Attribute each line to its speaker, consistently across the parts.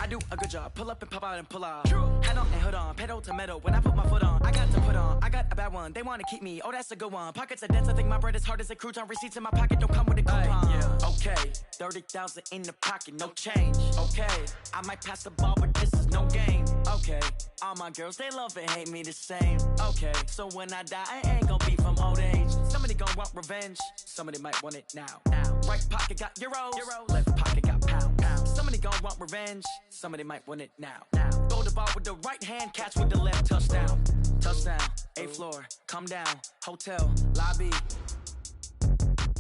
Speaker 1: do a good job. Pull up and pop out and pull out. Head on and hood on, pedal to metal. When I put my foot on, I got to put on. I got a bad one, they want to keep me. Oh, that's a good one. Pockets are dense, I think my bread is hard as a crouton. Receipts in my pocket don't come with a coupon. Okay, 30,000 in the pocket, no change. Okay, I might pass the ball, but this is no game. Okay, all my girls, they love and hate me the same. Okay, so when I die, I ain't gonna be from old age. Somebody gonna want revenge, somebody might want it now. Right pocket got euros, left pocket got pounds. Somebody gonna want revenge, somebody might want it now. Throw the ball with the right hand, catch with the left, touchdown. Touchdown, 8th floor, come down, hotel, lobby.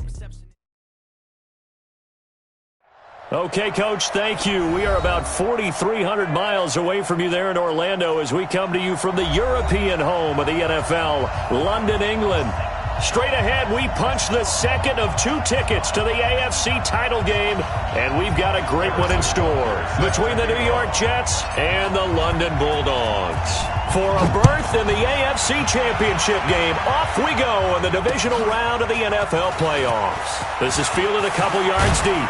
Speaker 1: Reception.
Speaker 2: Okay, Coach, thank you. We are about 4,300 miles away from you there in Orlando as we come to you from the European home of the NFL, London, England. Straight ahead, we punch the second of 2 tickets to the AFC title game, and we've got a great one in store between the New York Jets and the London Bulldogs. For a berth in the AFC Championship game, off we go in the divisional round of the NFL playoffs. This is fielded a couple yards deep.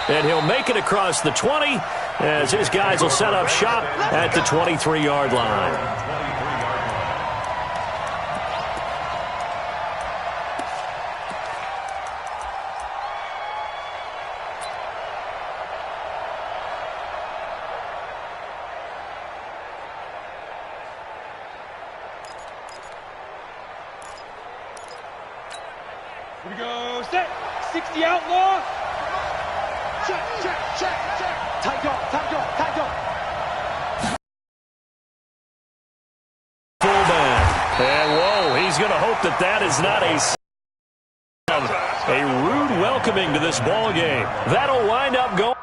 Speaker 2: And he'll make it across the 20 as his guys will set up shop at the 23-yard line.
Speaker 3: Here we go, set, 60 outlaw. Check. Tight go.
Speaker 2: Fullback. And whoa, he's going to hope that is not a rude welcoming to this ball game. That'll wind up going.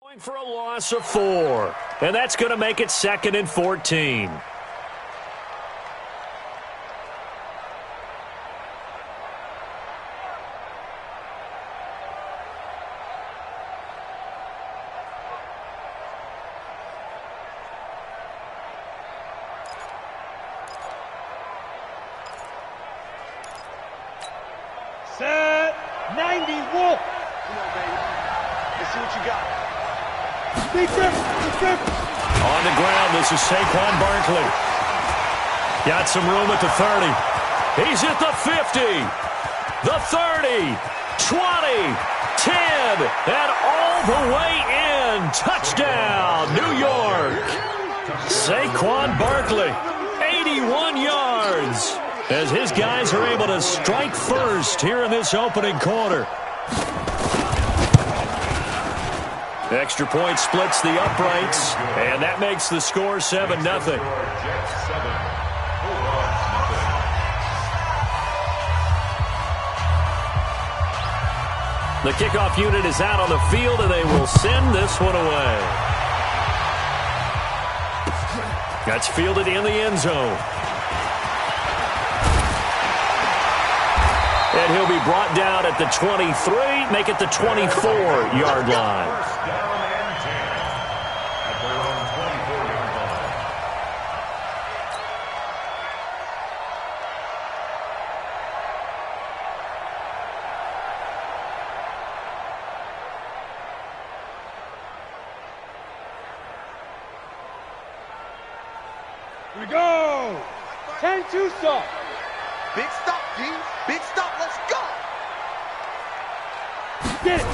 Speaker 2: Going for a loss of 4, and that's going to make it 2nd and 14.
Speaker 3: Set, 90, Wolf. Come on, baby. Let's see what you got. Big trip.
Speaker 2: On the ground, this is Saquon Barkley. Got some room at the 30. He's at the 50, the 30, 20, 10, and all the way in. Touchdown, New York. Saquon Barkley, 81 yards, as his guys are able to strike first here in this opening quarter. Extra point splits the uprights, and that makes the score 7-0. The kickoff unit is out on the field, and they will send this one away. That's fielded in the end zone. And he'll be brought down at the 23, make it the 24-yard line.
Speaker 3: Here we go. 10-2 stop.
Speaker 4: Big stop, G. Big stop. Let's go.
Speaker 3: Get it.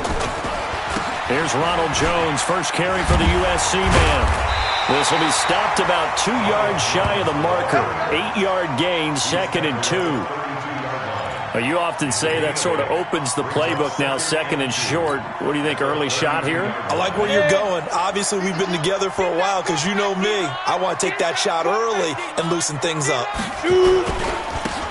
Speaker 2: Here's Ronald Jones, first carry for the USC man. This will be stopped about 2 yards shy of the marker. 8-yard gain, 2nd and 2. Well, you often say that sort of opens the playbook now, second and short. What do you think, early shot here?
Speaker 5: I like where you're going. Obviously, we've been together for a while because you know me. I want to take that shot early and loosen things up.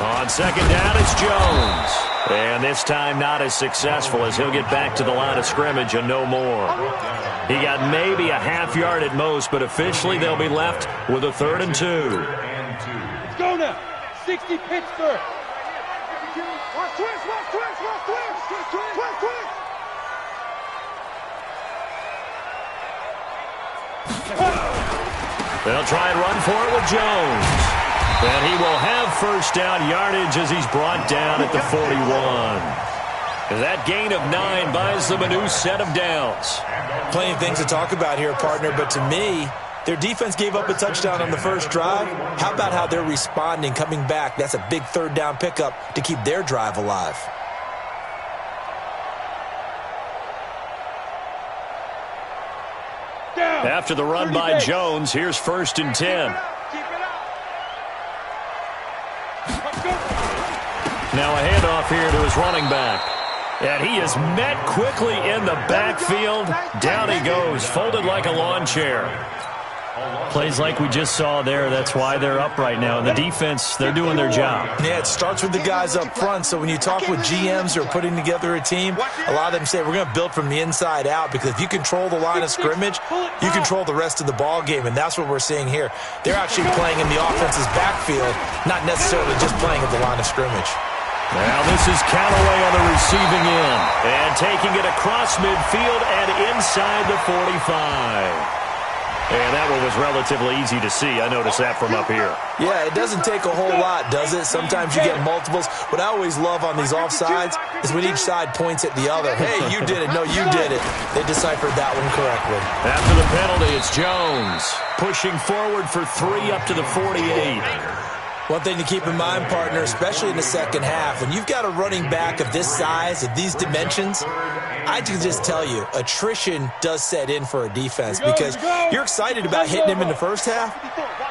Speaker 2: On second down, it's Jones. And this time not as successful as he'll get back to the line of scrimmage and no more. He got maybe a half yard at most, but officially they'll be left with a 3rd and 2.
Speaker 3: Let's go now. 60 Pittsburgh. Watch twist.
Speaker 2: They'll try and run for it with Jones. And he will have first down yardage as he's brought down at the 41. That gain of 9 buys them a new set of downs.
Speaker 5: Plenty of things to talk about here, partner, but to me, their defense gave up a touchdown on the first drive. How about how they're responding, coming back? That's a big 3rd down pickup to keep their drive alive.
Speaker 2: After the run by Jones, here's 1st and 10. Now a handoff here to his running back. And he is met quickly in the backfield. Down he goes, folded like a lawn chair. Plays like we just saw there. That's why they're up right now. And the defense, they're doing their job.
Speaker 5: Yeah, it starts with the guys up front. So when you talk with GMs who are putting together a team, a lot of them say we're going to build from the inside out, because if you control the line of scrimmage, you control the rest of the ball game, and that's what we're seeing here. They're actually playing in the offense's backfield, not necessarily just playing at the line of scrimmage.
Speaker 2: Now this is Callaway on the receiving end, and taking it across midfield and inside the 45. And that one was relatively easy to see. I noticed that from up here.
Speaker 5: Yeah, it doesn't take a whole lot, does it? Sometimes you get multiples. What I always love on these offsides is when each side points at the other. Hey, you did it. No, you did it. They deciphered that one correctly.
Speaker 2: After the penalty, it's Jones pushing forward for 3 up to the 48.
Speaker 5: One thing to keep in mind, partner, especially in the second half, when you've got a running back of this size, of these dimensions, I can just tell you, attrition does set in for a defense, because you're excited about hitting him in the first half,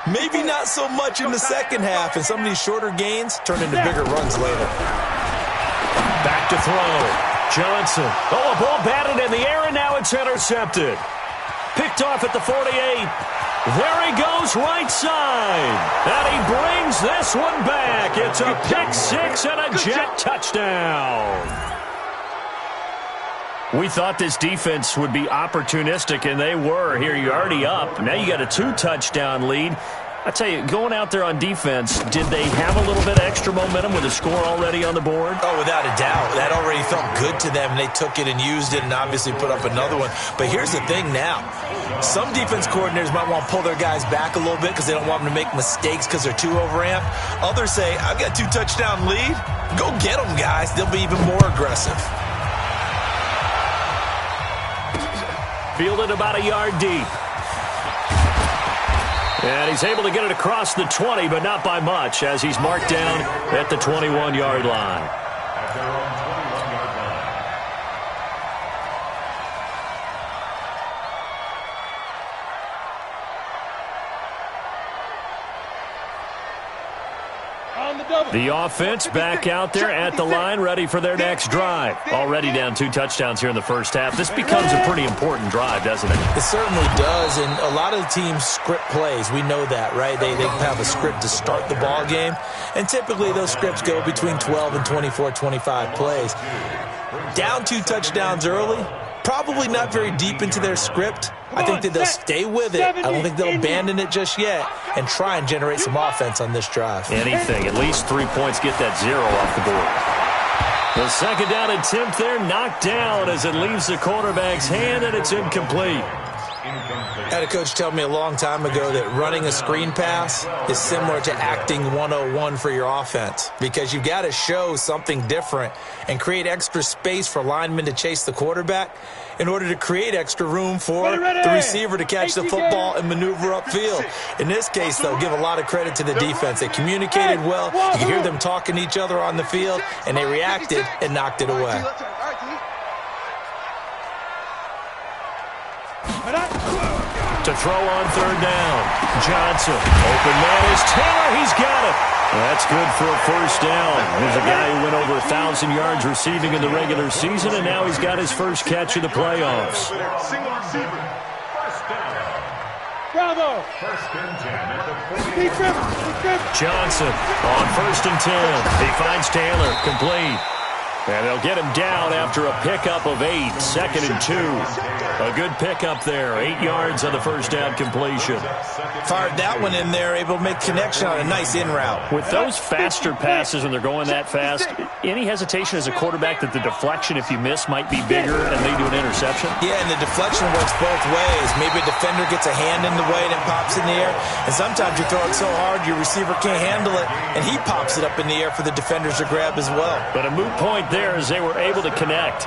Speaker 5: maybe not so much in the second half, and some of these shorter gains turn into bigger runs later.
Speaker 2: Back to throw. Johnson. Oh, a ball batted in the air, and now it's intercepted. Picked off at the 48. There he goes, right side. And he brings this one back. It's a pick 6 and a jet touchdown. We thought this defense would be opportunistic, and they were. Here, you're already up. Now you got a 2-touchdown lead. I tell you, going out there on defense, did they have a little bit of extra momentum with a score already on the board?
Speaker 5: Oh, without a doubt. That already felt good to them, and they took it and used it and obviously put up another one. But here's the thing now. Some defense coordinators might want to pull their guys back a little bit because they don't want them to make mistakes because they're too overamped. Others say, I've got a 2-touchdown lead. Go get them, guys. They'll be even more aggressive.
Speaker 2: Fielded about a yard deep. And he's able to get it across the 20, but not by much, as he's marked down at the 21-yard line. The offense back out there at the line, ready for their next drive. Already down 2 touchdowns here in the first half. This becomes a pretty important drive, doesn't it?
Speaker 5: It certainly does, and a lot of the teams script plays. We know that, right? They have a script to start the ball game, and typically those scripts go between 12 and 24, 25 plays. Down 2 touchdowns early, probably not very deep into their script. I think that they'll stay with it. I don't think they'll abandon it just yet and try and generate some offense on this drive.
Speaker 2: Anything. At least 3 points, get that 0 off the board. The second down attempt there knocked down as it leaves the quarterback's hand, and it's incomplete.
Speaker 5: I had a coach tell me a long time ago that running a screen pass is similar to acting 101 for your offense, because you've got to show something different and create extra space for linemen to chase the quarterback in order to create extra room for the receiver to catch the football and maneuver upfield. In this case, though, give a lot of credit to the defense. They communicated well. You can hear them talking to each other on the field, and they reacted and knocked it away.
Speaker 2: To throw on third down. Johnson. Open man is Taylor. He's got it. That's good for a first down. There's a guy who went over 1,000 yards receiving in the regular season, and now he's got his first catch of the playoffs.
Speaker 3: Single receiver. First down.
Speaker 6: Bravo.
Speaker 3: First and 10 at the 40.
Speaker 2: Johnson on 1st and 10. He finds Taylor, complete. And they'll get him down after a pickup of 8, 2nd and 2. A good pickup there, 8 yards on the first down completion.
Speaker 5: Fired that one in there, able to make connection on a nice in route.
Speaker 2: With those faster passes when they're going that fast, any hesitation as a quarterback that the deflection, if you miss, might be bigger and lead to an interception?
Speaker 5: Yeah, and the deflection works both ways. Maybe a defender gets a hand in the way and it pops in the air. And sometimes you throw it so hard your receiver can't handle it, and he pops it up in the air for the defenders to grab as well.
Speaker 2: But a moot point there as they were able to connect.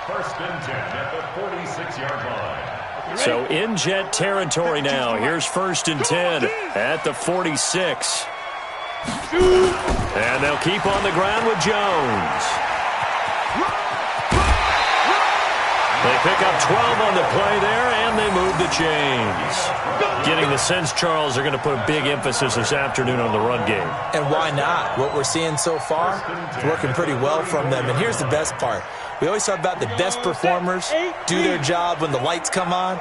Speaker 3: First and 10 at the 46-yard line.
Speaker 2: So in Jet territory now. Here's 1st and 10 at the 46. And they'll keep on the ground with Jones. They pick up 12 on the play there, and they move the chains. Getting the sense, Charles, they're going to put a big emphasis this afternoon on the run game.
Speaker 5: And why not? What we're seeing so far is working pretty well from them. And here's the best part. We always talk about the best performers do their job when the lights come on.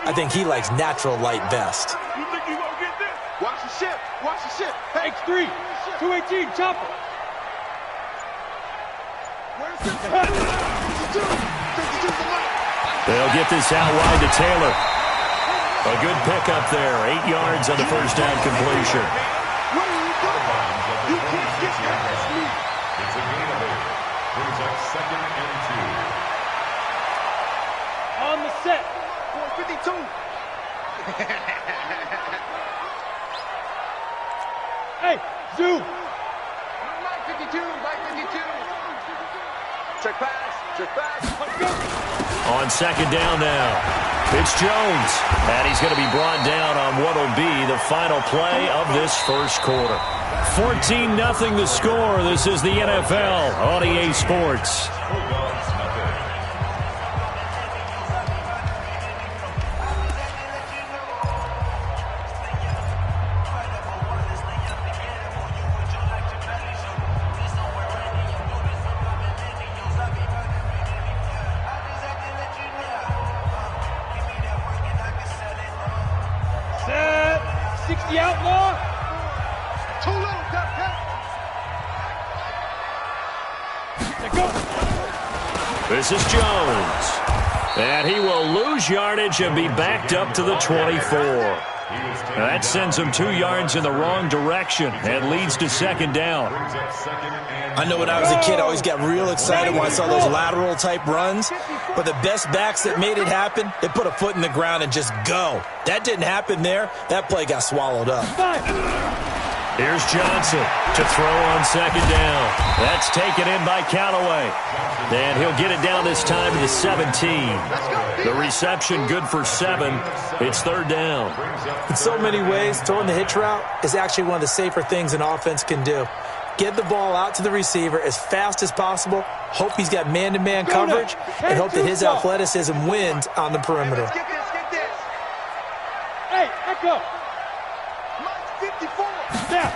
Speaker 5: I think he likes natural light best.
Speaker 3: You think you gonna get this?
Speaker 4: Watch the ship. Watch the ship. Hey,
Speaker 6: X3, 218, chopper.
Speaker 4: where's the 52? 52's the money.
Speaker 2: They'll get this out wide to Taylor. A good pickup there, 8 yards on the first down completion.
Speaker 4: What are you doing? You can't get past me.
Speaker 3: It's a gain of 8. Brings up 2nd and 2.
Speaker 6: On the set.
Speaker 4: 452.
Speaker 6: Hey, zoom.
Speaker 4: Mike 52. Mike 52. Check pass. Check pass.
Speaker 6: Let's go.
Speaker 2: On 2nd down now. It's Jones, and he's going to be brought down on what will be the final play of this first quarter. 14-0 the score. This is the NFL on EA Sports.
Speaker 6: Set. 60 outlaw.
Speaker 4: Too little, Duck.
Speaker 6: Let go.
Speaker 2: This is Jones. And he will lose yardage and be backed up to the 24. That sends him 2 yards in the wrong direction and leads to 2nd down.
Speaker 5: I know when I was a kid, I always got real excited when I saw those lateral type runs. But the best backs that made it happen, they put a foot in the ground and just go. That didn't happen there. That play got swallowed up.
Speaker 2: Here's Johnson to throw on 2nd down. That's taken in by Callaway. And he'll get it down this time to the 17. The reception good for 7. It's 3rd down.
Speaker 5: In so many ways, throwing the hitch route is actually one of the safer things an offense can do. Get the ball out to the receiver as fast as possible, hope he's got man-to-man coverage, and hope that his athleticism wins on the perimeter.
Speaker 4: Get this. Get this.
Speaker 6: Hey, echo.
Speaker 4: Mike 54.
Speaker 6: Snap.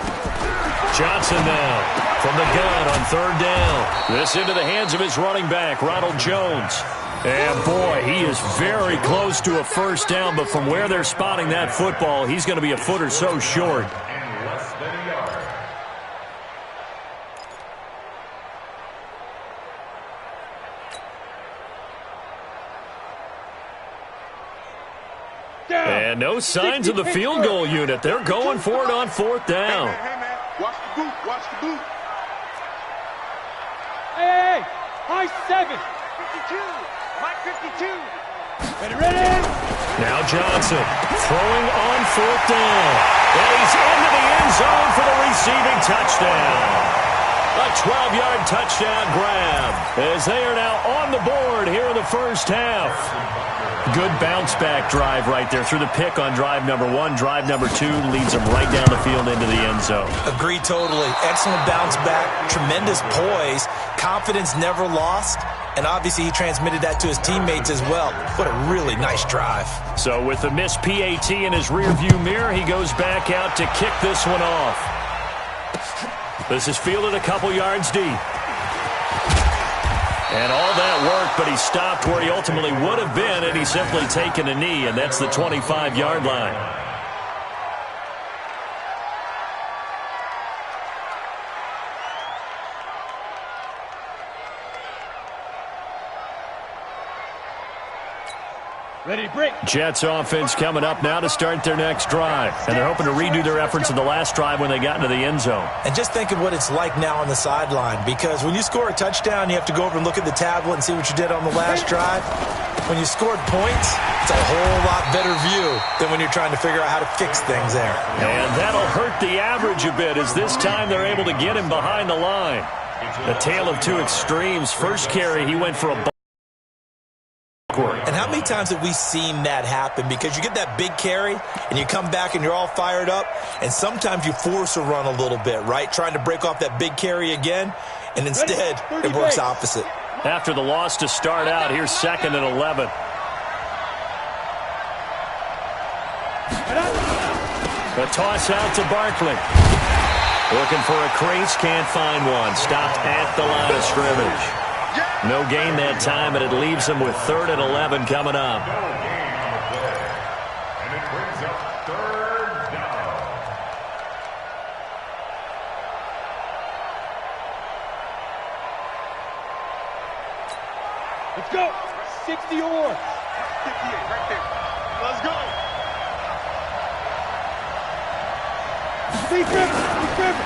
Speaker 2: Johnson now from the gun on 3rd down. This into the hands of his running back, Ronald Jones. And, boy, he is very close to a first down, but from where they're spotting that football, he's going to be a foot or so short.
Speaker 3: And less than a yard.
Speaker 6: Down.
Speaker 2: And no signs of the field goal unit. They're going for it on 4th down.
Speaker 4: Hey, man. Watch the boot. Watch the boot.
Speaker 6: Hey, high 7.
Speaker 4: 52. Mike 52.
Speaker 6: Ready.
Speaker 2: Now Johnson throwing on 4th down. And he's into the end zone for the receiving touchdown. A 12-yard touchdown grab as they are now on the board here in the first half. Good bounce-back drive right there through the pick on drive number 1. Drive number 2 leads them right down the field into the end zone.
Speaker 5: Agree totally. Excellent bounce back, tremendous poise, confidence never lost, and obviously he transmitted that to his teammates as well. What a really nice drive.
Speaker 2: So with the missed PAT in his rearview mirror, he goes back out to kick this one off. This is fielded a couple yards deep. And all that work, but he stopped where he ultimately would have been, and he's simply taken a knee, and that's the 25-yard line.
Speaker 6: Ready to break.
Speaker 2: Jets offense coming up now to start their next drive. And they're hoping to redo their efforts in the last drive when they got into the end zone.
Speaker 5: And just think of what it's like now on the sideline, because when you score a touchdown, you have to go over and look at the tablet and see what you did on the last drive. When you scored points, it's a whole lot better view than when you're trying to figure out how to fix things there.
Speaker 2: And that'll hurt the average a bit, as this time they're able to get him behind the line. A tale of two extremes. First carry, he went for a
Speaker 5: and how many times have we seen that happen? Because you get that big carry, and you come back and you're all fired up, and sometimes you force a run a little bit, right? Trying to break off that big carry again, and instead it works opposite.
Speaker 2: After the loss to start out, here's 2nd and 11. A toss out to Barkley. Looking for a crease, can't find one. Stopped at the line of scrimmage. No gain that time, and it leaves him with 3rd and 11 coming up.
Speaker 4: And it brings up 3rd down.
Speaker 6: Let's go. 60 or
Speaker 3: 58 right there. Let's go.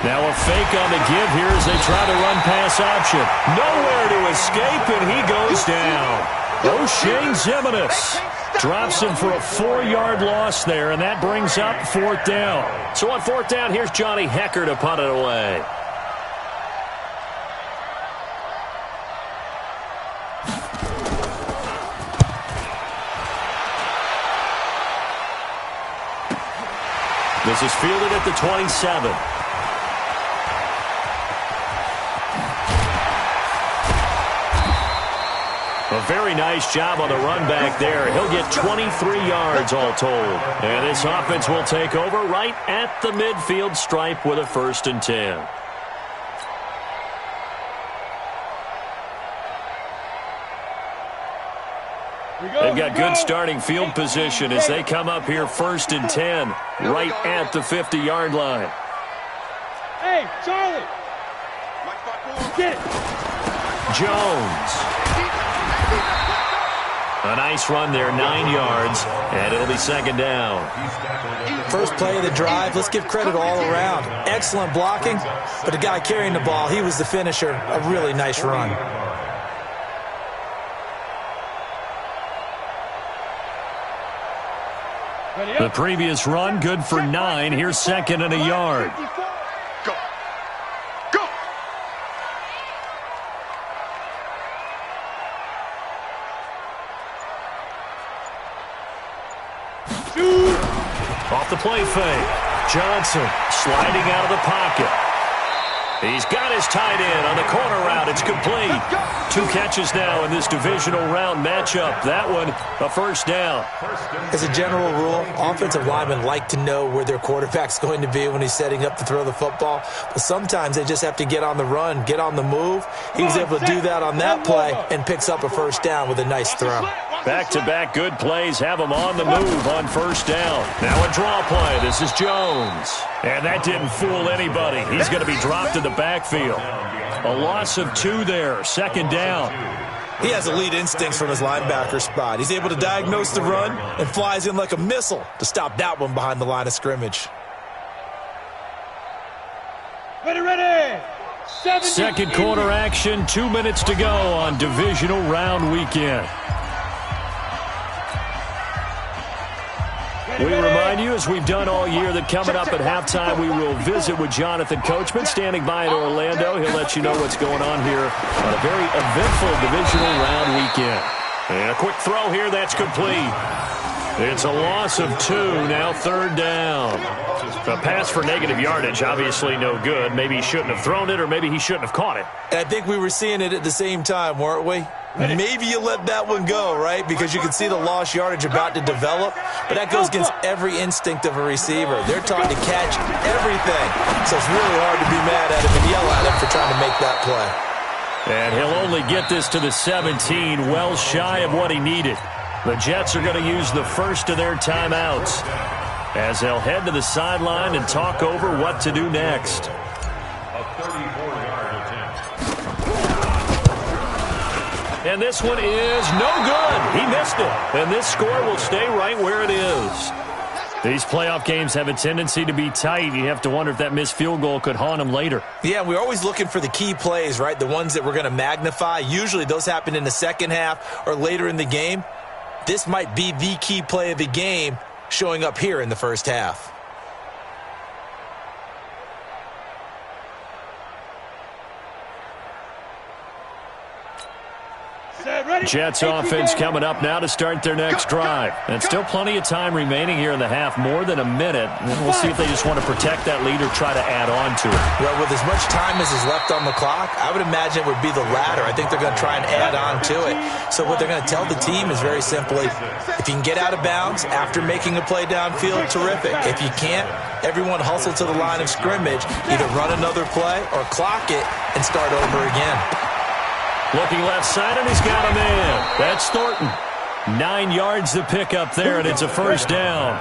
Speaker 2: Now a fake on the give here as they try to run pass option. Nowhere to escape, and he goes down. O'Shane Zimenez drops him for a 4-yard loss there, and that brings up 4th down. So on 4th down, here's Johnny Hecker to punt it away. This is fielded at the 27. A very nice job on the run back there. He'll get 23 yards all told. And this offense will take over right at the midfield stripe with a 1st and 10. They've got good starting field position as they come up here 1st and 10, right at the 50-yard line.
Speaker 6: Hey, Charlie. Get it.
Speaker 2: Jones. A nice run there, 9 yards, and it'll be 2nd down.
Speaker 5: First play of the drive, let's give credit all around. Excellent blocking, but the guy carrying the ball, he was the finisher. A really nice run.
Speaker 2: The previous run, good for 9. Here's 2nd and a yard.
Speaker 3: Go. Go.
Speaker 2: Off the play fake. Johnson sliding out of the pocket. He's got his tight end on the corner route. It's complete. 2 catches now in this divisional round matchup. That one, a 1st down.
Speaker 5: As a general rule, offensive linemen like to know where their quarterback's going to be when he's setting up to throw the football. But sometimes they just have to get on the run, get on the move. He was able to do that on that play and picks up a 1st down with a nice throw.
Speaker 2: Back-to-back good plays have him on the move on 1st down. Now a draw play. This is Jones. And that didn't fool anybody. He's going to be dropped in the backfield. A loss of 2 there. 2nd down.
Speaker 5: He has elite instincts from his linebacker spot. He's able to diagnose the run and flies in like a missile to stop that one behind the line of scrimmage.
Speaker 6: Ready.
Speaker 2: 2nd quarter action. 2 minutes to go on divisional round weekend. We remind you, as we've done all year, that coming up at halftime, we will visit with Jonathan Coachman, standing by in Orlando. He'll let you know what's going on here on a very eventful divisional round weekend. And a quick throw here, that's complete. It's a loss of 2, now 3rd down. A pass for negative yardage, obviously no good. Maybe he shouldn't have thrown it, or maybe he shouldn't have caught it.
Speaker 5: I think we were seeing it at the same time, weren't we? Maybe you let that one go, right? Because you can see the lost yardage about to develop. But that goes against every instinct of a receiver. They're taught to catch everything. So it's really hard to be mad at him and yell at him for trying to make that play.
Speaker 2: And he'll only get this to the 17, well shy of what he needed. The Jets are going to use the first of their timeouts as they'll head to the sideline and talk over what to do next.
Speaker 7: A 34-yard attempt.
Speaker 2: And this one is no good. He missed it. And this score will stay right where it is. These playoff games have a tendency to be tight. You have to wonder if that missed field goal could haunt him later.
Speaker 5: Yeah, we're always looking for the key plays, right? The ones that we're going to magnify. Usually those happen in the second half or later in the game. This might be the key play of the game showing up here in the first half.
Speaker 2: Jets offense coming up now to start their next drive. And still plenty of time remaining here in the half, more than a minute. And we'll see if they just want to protect that lead or try to add on to it.
Speaker 5: Well, with as much time as is left on the clock, I would imagine it would be the latter. I think they're going to try and add on to it. So what they're going to tell the team is very simply, if you can get out of bounds after making a play downfield, terrific. If you can't, everyone hustle to the line of scrimmage, either run another play or clock it and start over again.
Speaker 2: Looking left side, and he's got a man. That's Thornton. 9 yards to pick up there, and it's a first down.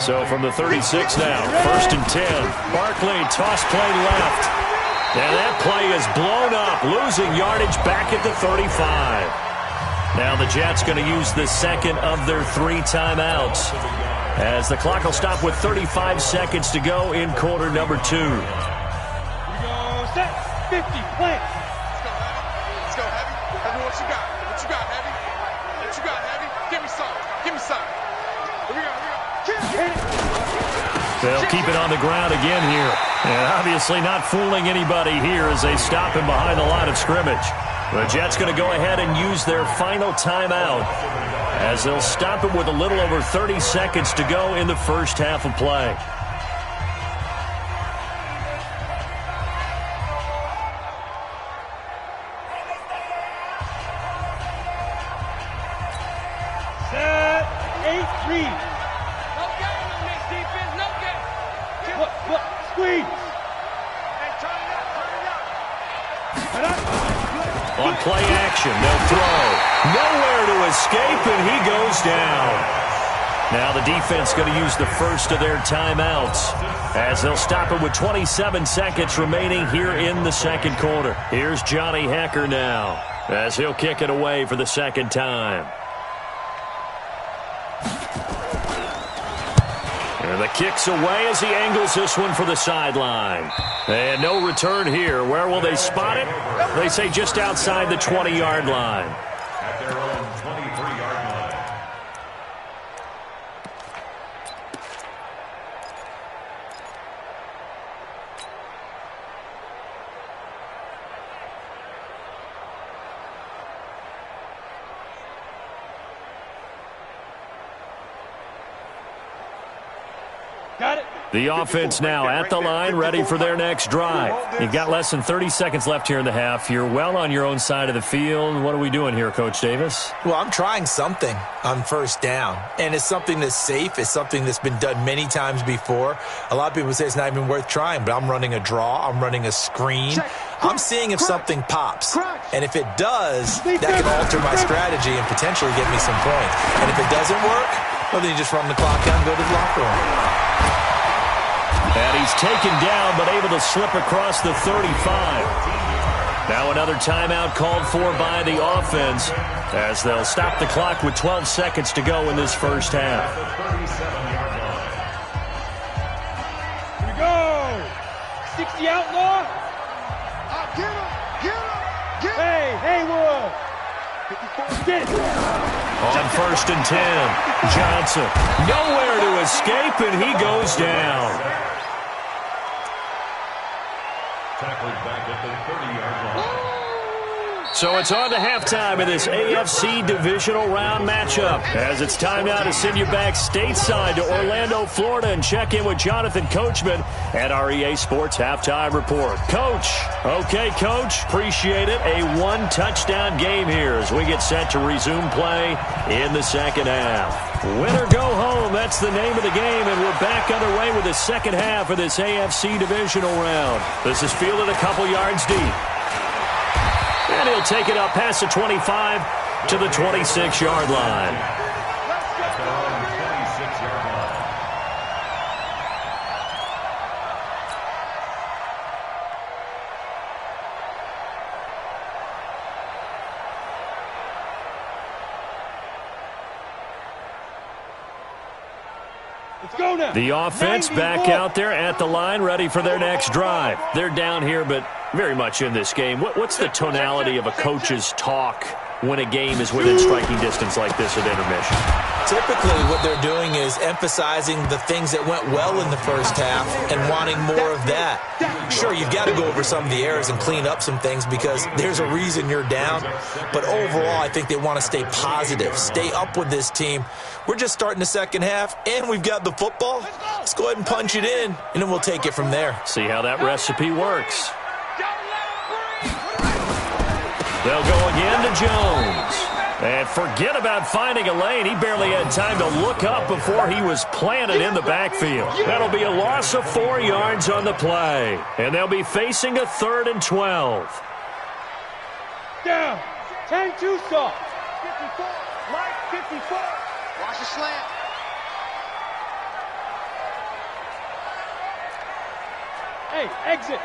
Speaker 2: So from the 36 now, 1st and 10. Barkley, toss play left. And that play is blown up, losing yardage back at the 35. Now the Jets going to use the second of their 3 timeouts, as the clock will stop with 35 seconds to go in quarter number 2.
Speaker 6: Here we go, set, 50, play.
Speaker 4: What you got? What you got, Heavy? What you got, Heavy? Give me some. Give me some. Here we go.
Speaker 2: They'll keep it on the ground again here. And obviously not fooling anybody here as they stop him behind the line of scrimmage. The Jets going to go ahead and use their final timeout as they'll stop it with a little over 30 seconds to go in the first half of play. On play action, they'll throw. Nowhere to escape, and he goes down. Now the defense going to use the first of their timeouts as they'll stop it with 27 seconds remaining here in the second quarter. Here's Johnny Hekker now as he'll kick it away for the second time. And the kick's away as he angles this one for the sideline. And no return here. Where will they spot it? They say just outside the 20-yard line.
Speaker 7: At their own 23-yard line.
Speaker 6: Got it.
Speaker 2: The offense now at the line, ready for their next drive. You've got less than 30 seconds left here in the half. You're well on your own side of the field. What are we doing here, Coach Davis?
Speaker 5: Well, I'm trying something on first down, and it's something that's safe. It's something that's been done many times before. A lot of people say it's not even worth trying, but I'm running a draw. I'm running a screen. I'm seeing if something pops, and if it does, that can alter my strategy and potentially get me some points. And if it doesn't work, well, then you just run the clock down and go to the locker room.
Speaker 2: And he's taken down, but able to slip across the 35. Now another timeout called for by the offense as they'll stop the clock with 12 seconds to go in this first half.
Speaker 6: Here we go. 60 outlaw.
Speaker 4: Get him. Get him. Get him.
Speaker 6: Hey, Haywood. Get it.
Speaker 2: On 1st and 10, Johnson. Nowhere to escape, and he goes down.
Speaker 7: Tackled back at the 30-yard line.
Speaker 2: So it's on to halftime in this AFC divisional round matchup. As it's time now to send you back stateside to Orlando, Florida, and check in with Jonathan Coachman at our EA Sports Halftime Report. Coach. Okay, Coach. Appreciate it. A one-touchdown game here as we get set to resume play in the second half. Win or go home, that's the name of the game, and we're back underway with the second half of this AFC divisional round. This is fielded a couple yards deep. And he'll take it up past the 25 to the 26-yard line.
Speaker 6: Let's go now.
Speaker 2: The offense back out there at the line, ready for their next drive. They're down here, but very much in this game. What's the tonality of a coach's talk when a game is within striking distance like this at intermission?
Speaker 5: Typically, what they're doing is emphasizing the things that went well in the first half and wanting more of that. Sure, you've got to go over some of the errors and clean up some things because there's a reason you're down. But overall, I think they want to stay positive, stay up with this team. We're just starting the second half, and we've got the football. Let's go ahead and punch it in, and then we'll take it from there.
Speaker 2: See how that recipe works. They'll go again to Jones. And forget about finding a lane. He barely had time to look up before he was planted in the backfield. That'll be a loss of 4 yards on the play. And they'll be facing a 3rd and 12.
Speaker 6: Down. 10-2 soft.
Speaker 3: 54. Light 54. Watch the slant.
Speaker 6: Hey, exit.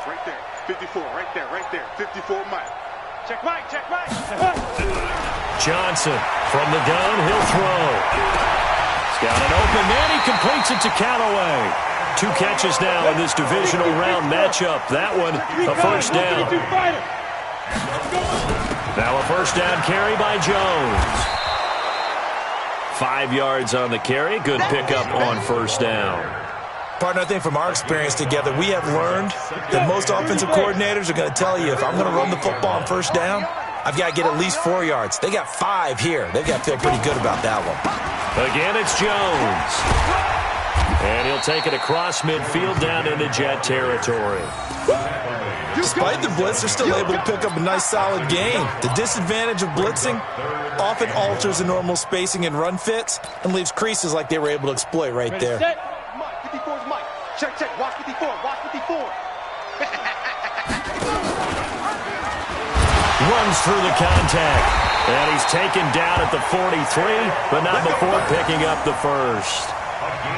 Speaker 4: Right there. 54, right there, right there. 54 Mike.
Speaker 6: Check Mike, check Mike.
Speaker 2: Johnson from the gun, he'll throw. He's got an open man, he completes it to Callaway. 2 catches now in this divisional round matchup. That one, a first down. Now a first down carry by Jones. 5 yards on the carry, good pickup on first down.
Speaker 5: Partner, I think from our experience together, we have learned that most offensive coordinators are going to tell you if I'm going to run the football on first down, I've got to get at least 4 yards. They got 5 here. They've got to feel pretty good about that one.
Speaker 2: Again, it's Jones. And he'll take it across midfield down into Jet territory.
Speaker 5: Despite the blitz, they're still able to pick up a nice solid gain. The disadvantage of blitzing often alters the normal spacing and run fits and leaves creases like they were able to exploit right there.
Speaker 3: 54's Mike. Check, check. Watch 54. Watch 54.
Speaker 2: Runs through the contact. And he's taken down at the 43, but not before picking up the first.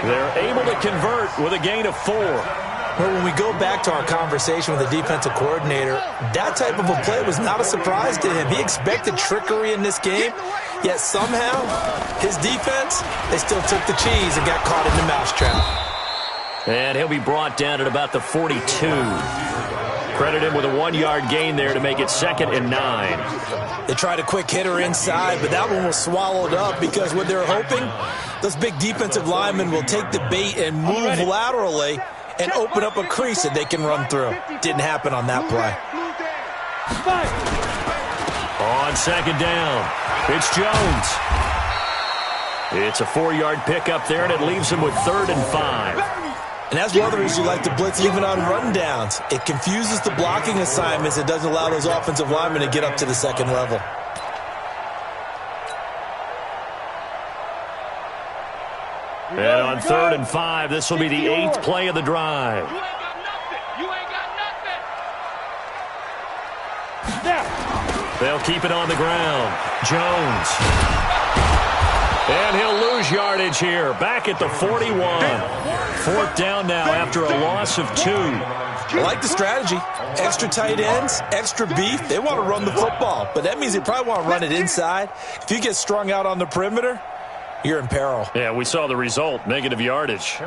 Speaker 2: They're able to convert with a gain of 4.
Speaker 5: Well, when we go back to our conversation with the defensive coordinator, that type of a play was not a surprise to him. He expected trickery in this game, yet somehow his defense, they still took the cheese and got caught in the mousetrap.
Speaker 2: And he'll be brought down at about the 42. Credit him with a 1-yard gain there to make it 2nd and 9.
Speaker 5: They tried a quick hitter inside, but that one was swallowed up because what they're hoping, those big defensive linemen will take the bait and move laterally and open up a crease that they can run through. Didn't happen on that play.
Speaker 2: On 2nd down, it's Jones. It's a 4-yard pickup there, and it leaves him with 3rd and 5.
Speaker 5: And that's one of the reasons you like to blitz even on run downs. It confuses the blocking assignments. It doesn't allow those offensive linemen to get up to the second level.
Speaker 2: And on 3rd and 5, this will be the 8th play of the drive.
Speaker 6: You ain't got nothing. You ain't got nothing. Now.
Speaker 2: They'll keep it on the ground. Jones. And he'll lose yardage here. Back at the 41. 4th down now after a loss of 2.
Speaker 5: I like the strategy. Extra tight ends, extra beef. They want to run the football, but that means they probably want to run it inside. If you get strung out on the perimeter, you're in peril.
Speaker 2: Yeah, we saw the result, negative yardage.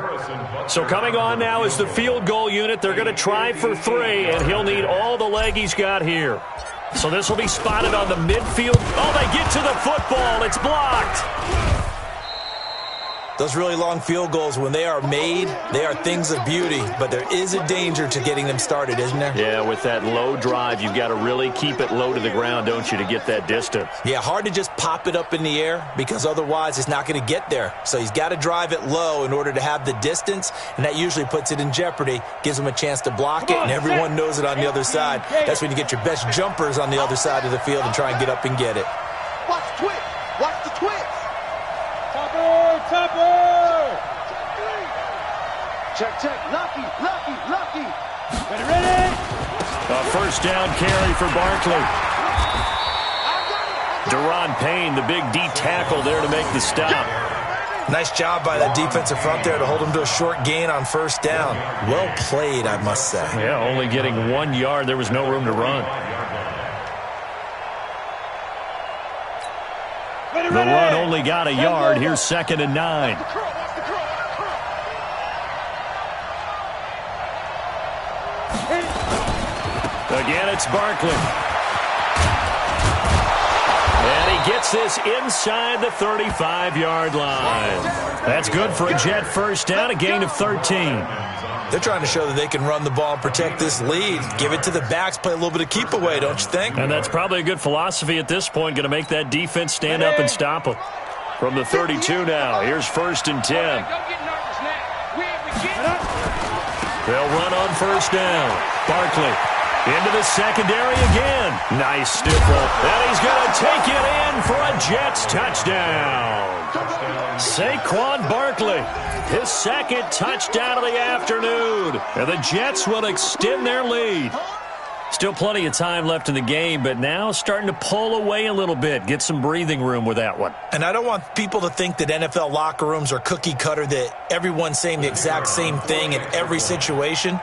Speaker 2: So coming on now is the field goal unit. They're going to try for 3, and he'll need all the leg he's got here. So this will be spotted on the midfield. Oh, they get to the football. It's blocked.
Speaker 5: Those really long field goals, when they are made, they are things of beauty, but there is a danger to getting them started, isn't there?
Speaker 2: Yeah, with that low drive, you've got to really keep it low to the ground, don't you, to get that distance?
Speaker 5: Yeah, hard to just pop it up in the air because otherwise it's not going to get there. So he's got to drive it low in order to have the distance, and that usually puts it in jeopardy, gives him a chance to block it, and everyone knows it on the other side. That's when you get your best jumpers on the other side of the field and try and get up and get it.
Speaker 4: Watch the twitch. Watch the twitch.
Speaker 6: Topper!
Speaker 3: Check. Lucky.
Speaker 6: Ready?
Speaker 2: A first down carry for Barkley. Deron Payne, the big D tackle there to make the stop.
Speaker 5: Nice job by that defensive front there to hold him to a short gain on first down. Well played, I must say.
Speaker 2: Yeah, only getting 1 yard. There was no room to run. The run only got a yard. Here's 2nd and 9. Again, it's Barkley. And he gets this inside the 35-yard line. That's good for a Jet first down, a gain of 13.
Speaker 5: They're trying to show that they can run the ball and protect this lead. Give it to the backs, play a little bit of keep away, don't you think?
Speaker 2: And that's probably a good philosophy at this point, going to make that defense stand up and stop them. From the 32 now, here's 1st and 10. They'll run on first down. Barkley into the secondary again. Nice stiffle. And he's going to take it in for a Jets touchdown. Saquon Barkley, his 2nd touchdown of the afternoon. And the Jets will extend their lead. Still plenty of time left in the game, but now starting to pull away a little bit. Get some breathing room with that one.
Speaker 5: And I don't want people to think that NFL locker rooms are cookie cutter, that everyone's saying the exact same thing in every situation.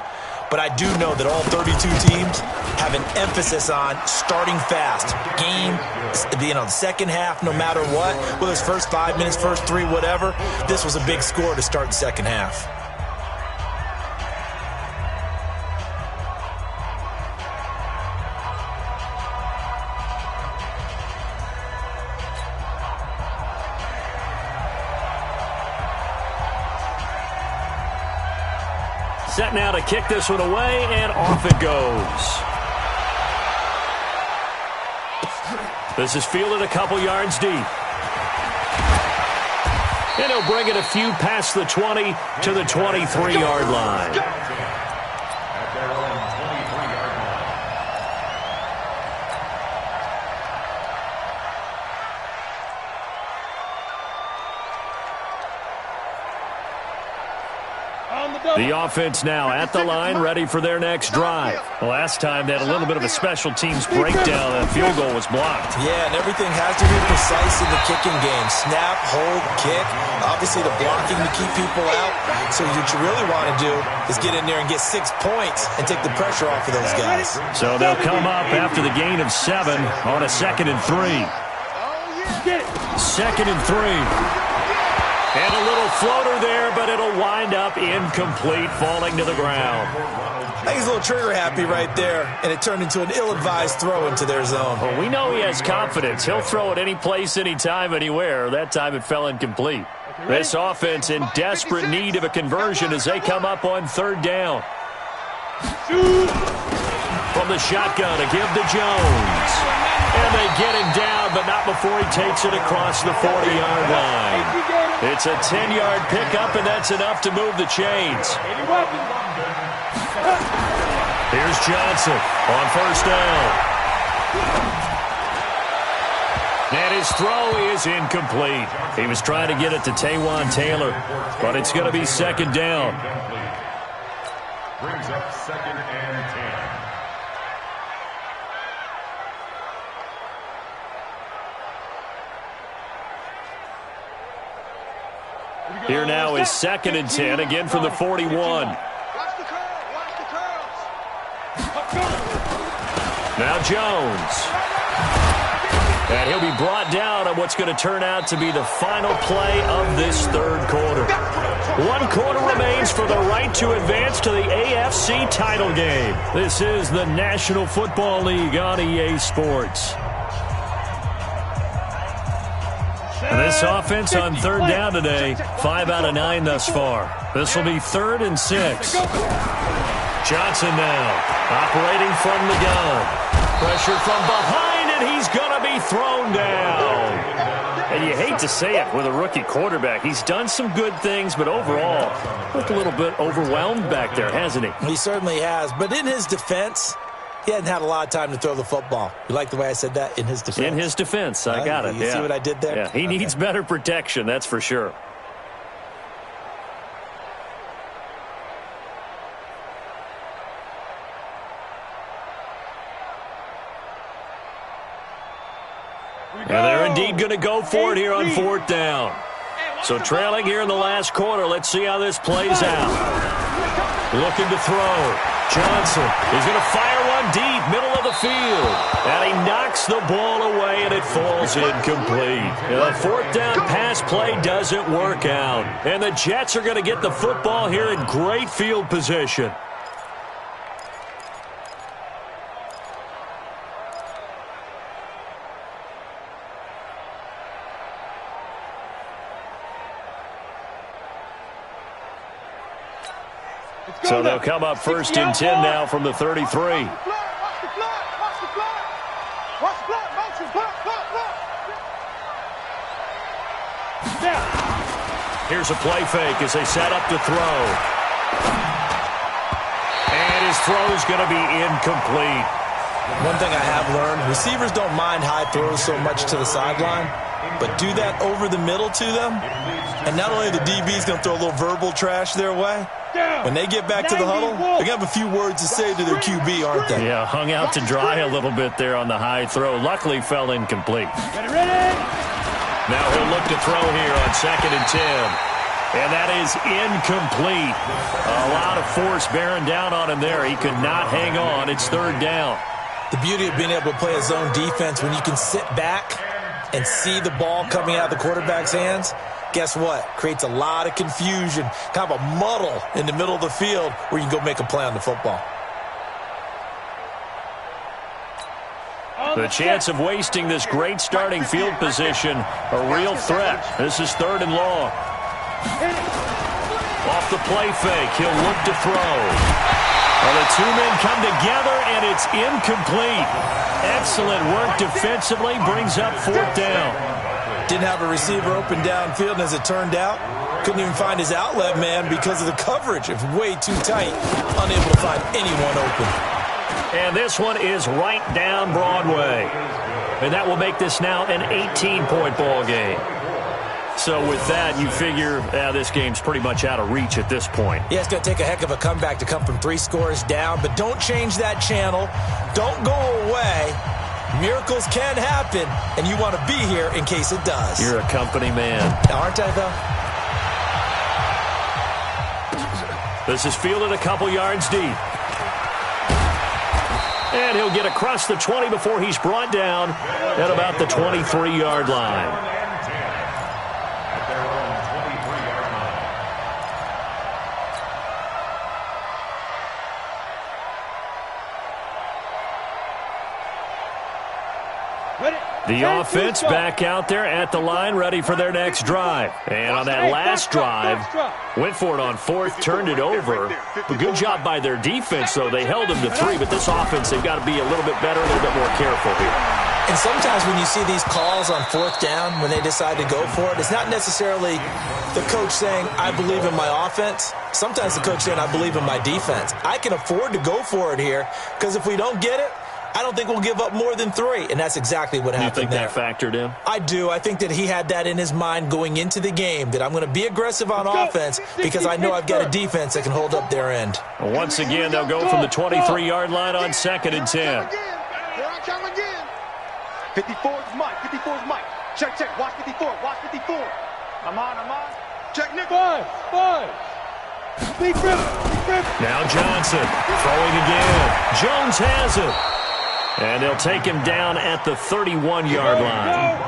Speaker 5: But I do know that all 32 teams have an emphasis on starting fast. Game, the second half, no matter what, whether it's first 5 minutes, first 3, whatever, this was a big score to start the second half.
Speaker 2: Set now to kick this one away, and off it goes. This is fielded a couple yards deep. And he'll bring it a few past the 20 to the 23-yard line. The offense now at the line, ready for their next drive. Last time they had a little bit of a special teams breakdown. That field goal was blocked.
Speaker 5: Yeah, and everything has to be precise in the kicking game. Snap, hold, kick. Obviously the blocking to keep people out. So what you really want to do is get in there and get 6 points and take the pressure off of those guys.
Speaker 2: So they'll come up after the gain of 7 on a 2nd and 3. 2nd and 3. And a little floater there, but it'll wind up incomplete, falling to the ground.
Speaker 5: I think he's a little trigger happy right there, and it turned into an ill-advised throw into their zone.
Speaker 2: Well, we know he has confidence. He'll throw it any place, anytime, anywhere. That time it fell incomplete. This offense in desperate need of a conversion as they come up on 3rd down. From the shotgun, a give to Jones. And they get him down, but not before he takes it across the 40-yard line. It's a 10-yard pickup, and that's enough to move the chains. Here's Johnson on first down. And his throw is incomplete. He was trying to get it to Taywan Taylor, but it's going to be 2nd down.
Speaker 7: Brings up 2nd and 10.
Speaker 2: Here now is 2nd and 10, again from the 41.
Speaker 4: Watch the curls.
Speaker 2: Now Jones. And he'll be brought down on what's going to turn out to be the final play of this 3rd quarter. 1 quarter remains for the right to advance to the AFC title game. This is the National Football League on EA Sports. And this This offense on third down today, 5 out of 9 thus far. This will be 3rd and 6. Johnson now, operating from the gun. Pressure from behind, and he's going to be thrown down. And you hate to say it with a rookie quarterback. He's done some good things, but overall, looked a little bit overwhelmed back there, hasn't he?
Speaker 5: He certainly has. But in his defense, he hadn't had a lot of time to throw the football. You like the way I said that? In his defense?
Speaker 2: In his defense. I got it.
Speaker 5: You see what I did there?
Speaker 2: Yeah, he needs better protection, that's for sure. And they're indeed going to go for it here on 4th down. So trailing here in the last quarter. Let's see how this plays out. Looking to throw. Johnson is going to fire one deep, middle of the field. And he knocks the ball away, and it falls incomplete. The 4th down pass play doesn't work out. And the Jets are going to get the football here in great field position. So they'll come up 1st and 10 now from the 33.
Speaker 4: Watch the flag.
Speaker 2: Here's a play fake as they set up to throw. And his throw is going to be incomplete.
Speaker 5: One thing I have learned, receivers don't mind high throws so much to the sideline, but do that over the middle to them, and not only the DB's going to throw a little verbal trash their way, when they get back to the huddle, they're going to have a few words to say to their QB, aren't they?
Speaker 2: Yeah, hung out to dry a little bit there on the high throw. Luckily fell incomplete. Now he'll look to throw here on 2nd and 10. And that is incomplete. A lot of force bearing down on him there. He could not hang on. It's 3rd down.
Speaker 5: The beauty of being able to play a zone defense when you can sit back and see the ball coming out of the quarterback's hands, guess what? Creates a lot of confusion, kind of a muddle in the middle of the field where you can go make a play on the football.
Speaker 2: The chance of wasting this great starting field position, a real threat. This is 3rd and long. Off the play fake, he'll look to throw. Well, the two men come together, and it's incomplete. Excellent work defensively, brings up 4th down.
Speaker 5: Didn't have a receiver open downfield, and as it turned out, couldn't even find his outlet man because of the coverage. It was way too tight, unable to find anyone open.
Speaker 2: And this one is right down Broadway. And that will make this now an 18-point ball game. So with that, you figure this game's pretty much out of reach at this point.
Speaker 5: Yeah, it's going to take a heck of a comeback to come from 3 scores down, but don't change that channel. Don't go away. Miracles can happen, and you want to be here in case it does.
Speaker 2: You're a company man.
Speaker 5: Aren't I, though?
Speaker 2: This is fielded a couple yards deep. And he'll get across the 20 before he's brought down at about the 23-yard line. The offense back out there at the line, ready for their next drive. And on that last drive, went for it on 4th, turned it over. But good job by their defense, though. They held them to 3, but this offense, they've got to be a little bit better, a little bit more careful here.
Speaker 5: And sometimes when you see these calls on 4th down, when they decide to go for it, it's not necessarily the coach saying, I believe in my offense. Sometimes the coach saying, I believe in my defense. I can afford to go for it here, because if we don't get it, I don't think we'll give up more than 3, and that's exactly what happened there.
Speaker 2: You think that factored in?
Speaker 5: I do. I think that he had that in his mind going into the game, that I'm going to be aggressive on offense because I know I've got a defense that can hold up their end.
Speaker 2: Once again, they'll go from the 23-yard line on 2nd and 10.
Speaker 4: Here I come again. 54 is Mike. 54 is Mike. Check, check. Watch 54. Watch 54. I'm on. Check, Nick.
Speaker 6: 5. Big rip.
Speaker 2: Now Johnson throwing again. Jones has it. And they'll take him down at the 31-yard line.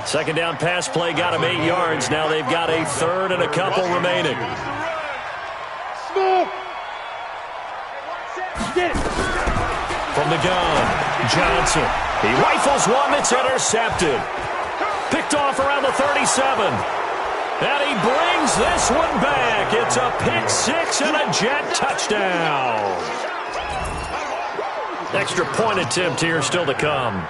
Speaker 2: 2nd down pass play got him 8 yards. Now they've got a 3rd and a couple remaining. From the gun, Johnson. He rifles one that's intercepted. Picked off around the 37. And he brings this one back. It's a pick six and a Jet touchdown. Extra point attempt here still to come.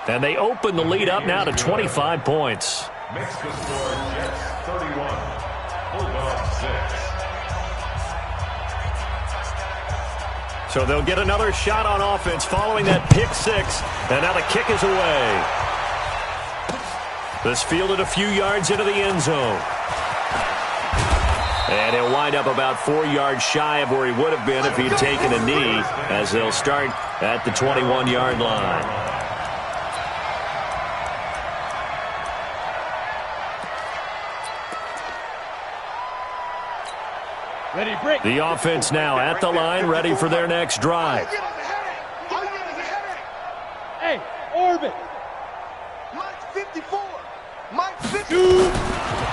Speaker 2: And they open the lead up now to 25 points.
Speaker 7: Makes the score Jets 31, Bulldogs 6.
Speaker 2: So they'll get another shot on offense following that pick six. And now the kick is away. This fielded a few yards into the end zone. And he'll wind up about 4 yards shy of where he would have been if he'd taken a knee, as they'll start at the 21-yard line.
Speaker 6: Ready, break.
Speaker 2: The offense now at the line, ready for their next drive.
Speaker 6: Hey, orbit.
Speaker 4: Mike 54. Mike 50.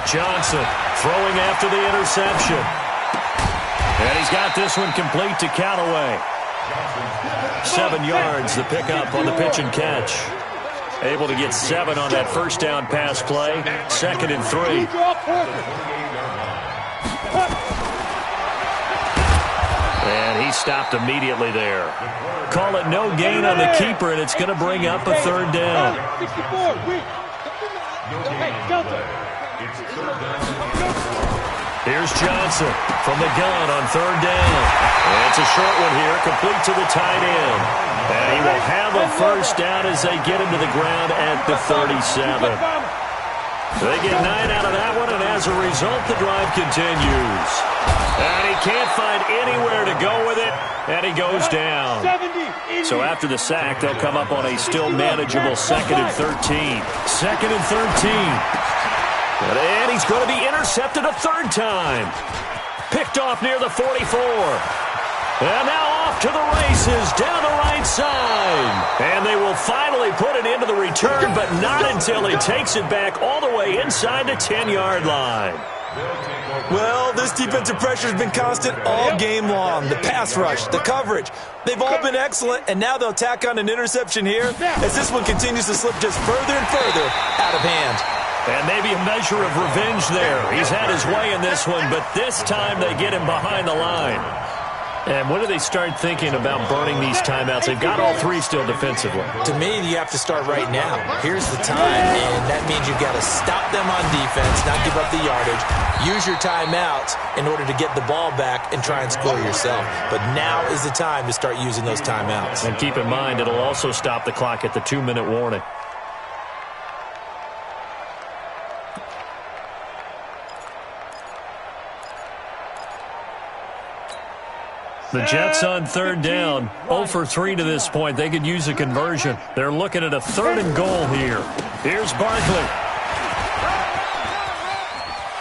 Speaker 2: Johnson throwing after the interception. And he's got this one complete to Callaway. 7 yards, the pickup on the pitch and catch. Able to get 7 on that first down pass play. 2nd and 3. And he stopped immediately there. Call it no gain on the keeper, and it's going to bring up a 3rd down.
Speaker 6: 64. Hey, Delta.
Speaker 2: Here's Johnson from the gun on 3rd down. And it's a short one here, complete to the tight end. And he will have a first down as they get him to the ground at the 37. They get 9 out of that one, and as a result, the drive continues. And he can't find anywhere to go with it, and he goes down. So after the sack, they'll come up on a still manageable 2nd and 13. 2nd and 13. And he's going to be intercepted a 3rd time. Picked off near the 44. And now off to the races down the right side. And they will finally put it into the return, but not until he takes it back all the way inside the 10-yard line.
Speaker 5: Well, this defensive pressure has been constant all game long. The pass rush, the coverage, they've all been excellent, and now they'll tack on an interception here as this one continues to slip just further and further out of hand.
Speaker 2: And maybe a measure of revenge there. He's had his way in this one, but this time they get him behind the line. And when do they start thinking about burning these timeouts? They've got all 3 still defensively.
Speaker 5: To me, you have to start right now. Here's the time, and that means you've got to stop them on defense, not give up the yardage. Use your timeouts in order to get the ball back and try and score yourself. But now is the time to start using those timeouts.
Speaker 2: And keep in mind, it'll also stop the clock at the 2-minute warning. The Jets on 3rd down, 0 for 3 to this point. They could use a conversion. They're looking at a 3rd and goal here. Here's Barkley.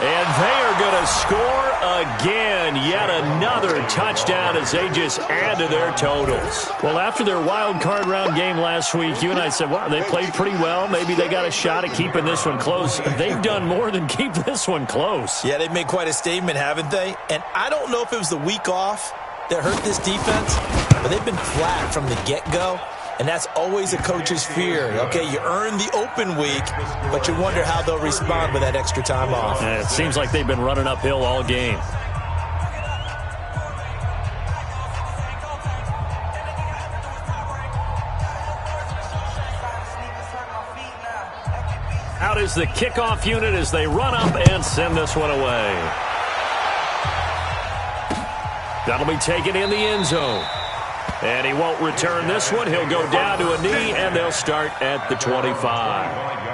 Speaker 2: And they are going to score again. Yet another touchdown as they just add to their totals. Well, after their wild card round game last week, you and I said, well, they played pretty well. Maybe they got a shot at keeping this one close. They've done more than keep this one close.
Speaker 5: Yeah, they've made quite a statement, haven't they? And I don't know if it was the week off that hurt this defense, but they've been flat from the get-go, and that's always a coach's fear. Okay, you earn the open week, but you wonder how they'll respond with that extra time off.
Speaker 2: And it seems like they've been running uphill all game. Out is the kickoff unit as they run up and send this one away. That'll be taken in the end zone. And he won't return this one. He'll go down to a knee, and they'll start at the 25.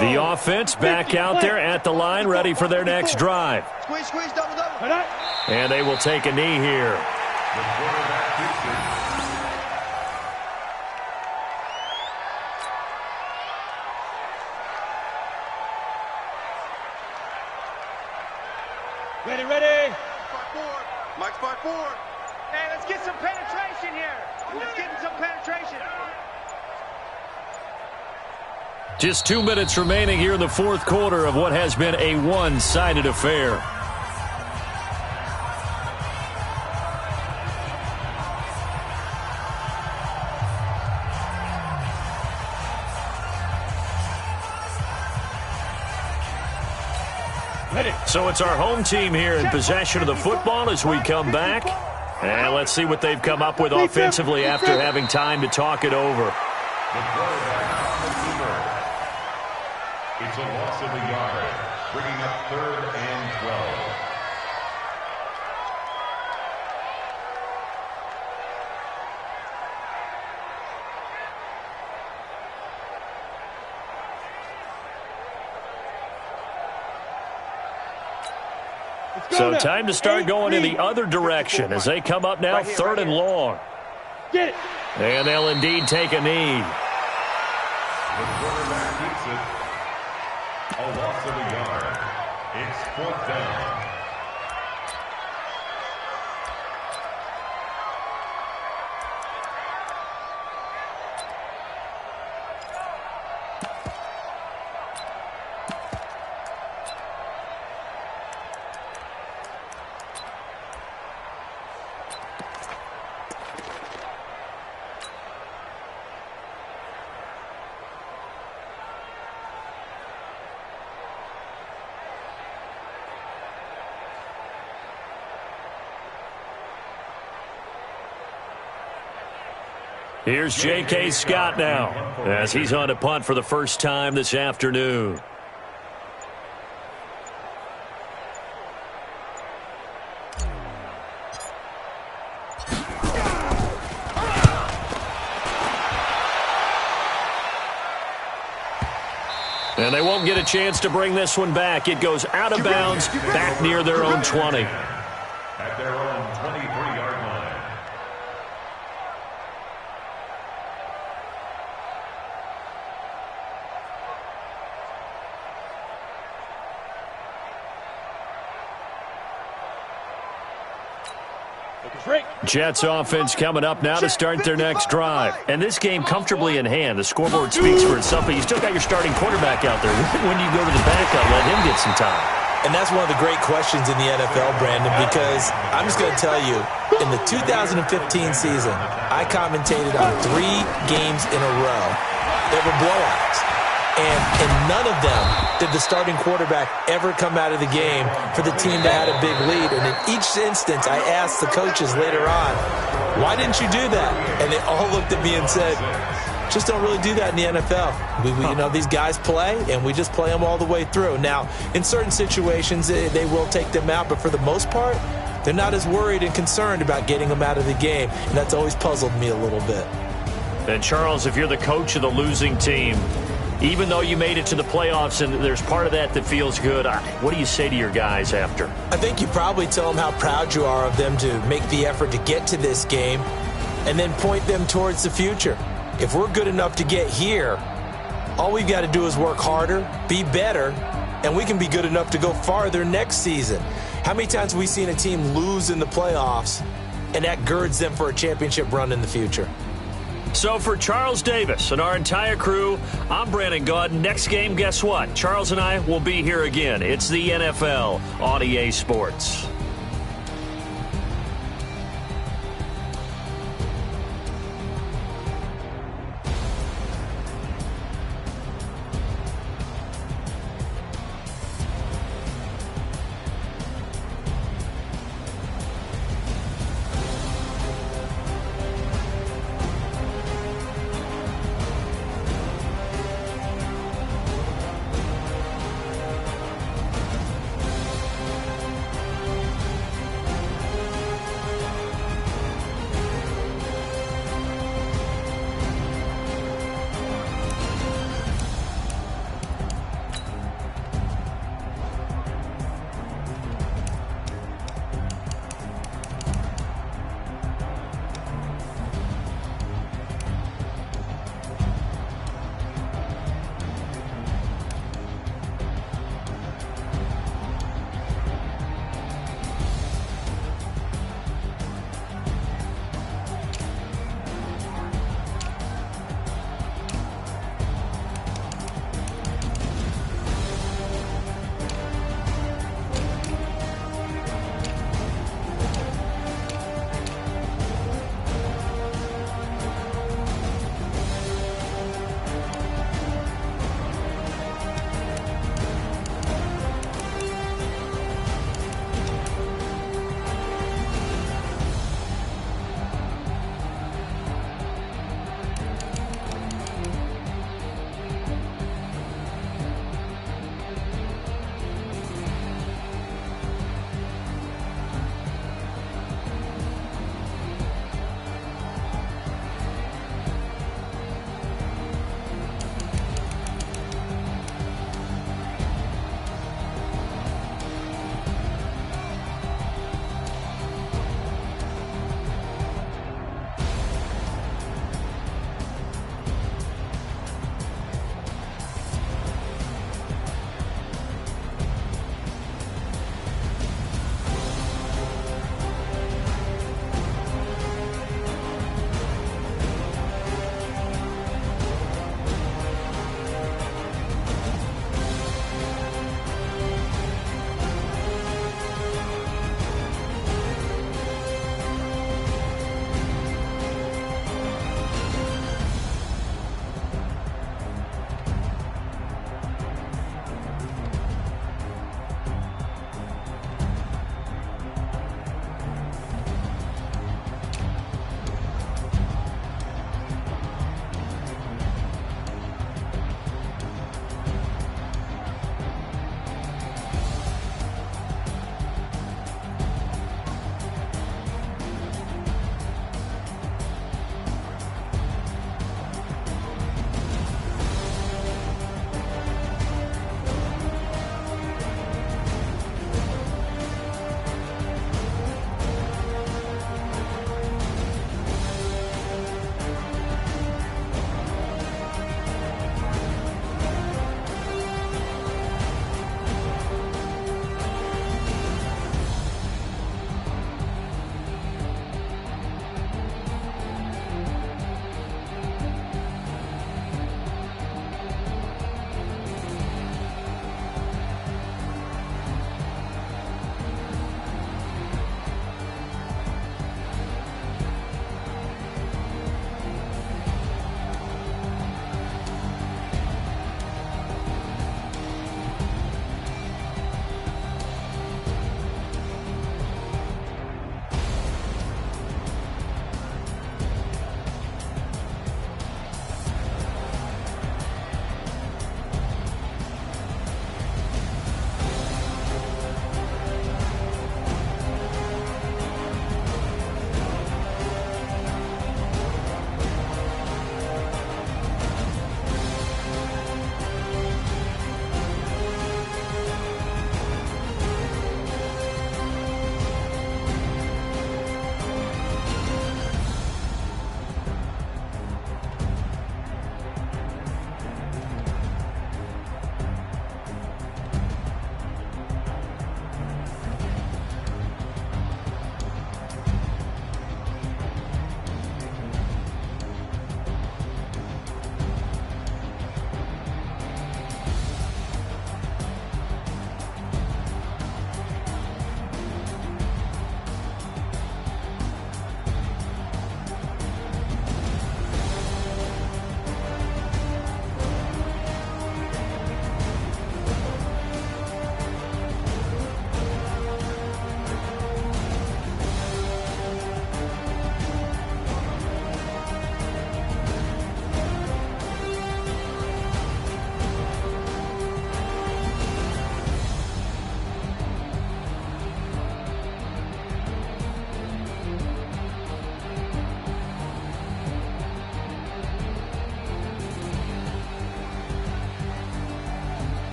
Speaker 2: The offense back out there at the line, ready for their next drive.
Speaker 4: Squeeze, double.
Speaker 2: And they will take a knee here.
Speaker 6: Ready, ready.
Speaker 4: Mike's by 4.
Speaker 3: Hey, let's get some penetration here. Let's get some penetration.
Speaker 2: Just 2 minutes remaining here in the fourth quarter of what has been a one-sided affair. So it's our home team here in possession of the football as we come back. And let's see what they've come up with offensively after having time to talk it over.
Speaker 7: The quarterback, it's a loss of a yard, bringing up 3rd and 12.
Speaker 2: So time to start going in the other direction as they come up now 3rd and long.
Speaker 6: Get it.
Speaker 2: And they'll indeed take a knee.
Speaker 7: The quarterback keeps it. A loss of a yard. It's 4th down.
Speaker 2: Here's J.K. Scott now as he's on to punt for the first time this afternoon. And they won't get a chance to bring this one back. It goes out of bounds back near their own 20.
Speaker 7: At their own 23-yard line.
Speaker 2: Jets offense coming up now to start their next drive. And this game comfortably in hand. The scoreboard speaks for itself, but you still got your starting quarterback out there. When do you go to the backup, let him get some time?
Speaker 5: And that's one of the great questions in the NFL, Brandon, because I'm just going to tell you, in the 2015 season, I commentated on 3 games in a row. They were blowouts. And in none of them did the starting quarterback ever come out of the game for the team that had a big lead. And in each instance, I asked the coaches later on, why didn't you do that? And they all looked at me and said, just don't really do that in the NFL. You know, these guys play, and we just play them all the way through. Now, in certain situations, they will take them out, but for the most part, they're not as worried and concerned about getting them out of the game. And that's always puzzled me a little bit.
Speaker 2: And, Charles, if you're the coach of the losing team, even though you made it to the playoffs and there's part of that feels good, what do you say to your guys after?
Speaker 5: I think you probably tell them how proud you are of them to make the effort to get to this game and then point them towards the future. If we're good enough to get here, all we've got to do is work harder, be better, and we can be good enough to go farther next season. How many times have we seen a team lose in the playoffs, and that girds them for a championship run in the future?
Speaker 2: So for Charles Davis and our entire crew, I'm Brandon Gaudin. Next game, guess what? Charles and I will be here again. It's the NFL on EA Sports.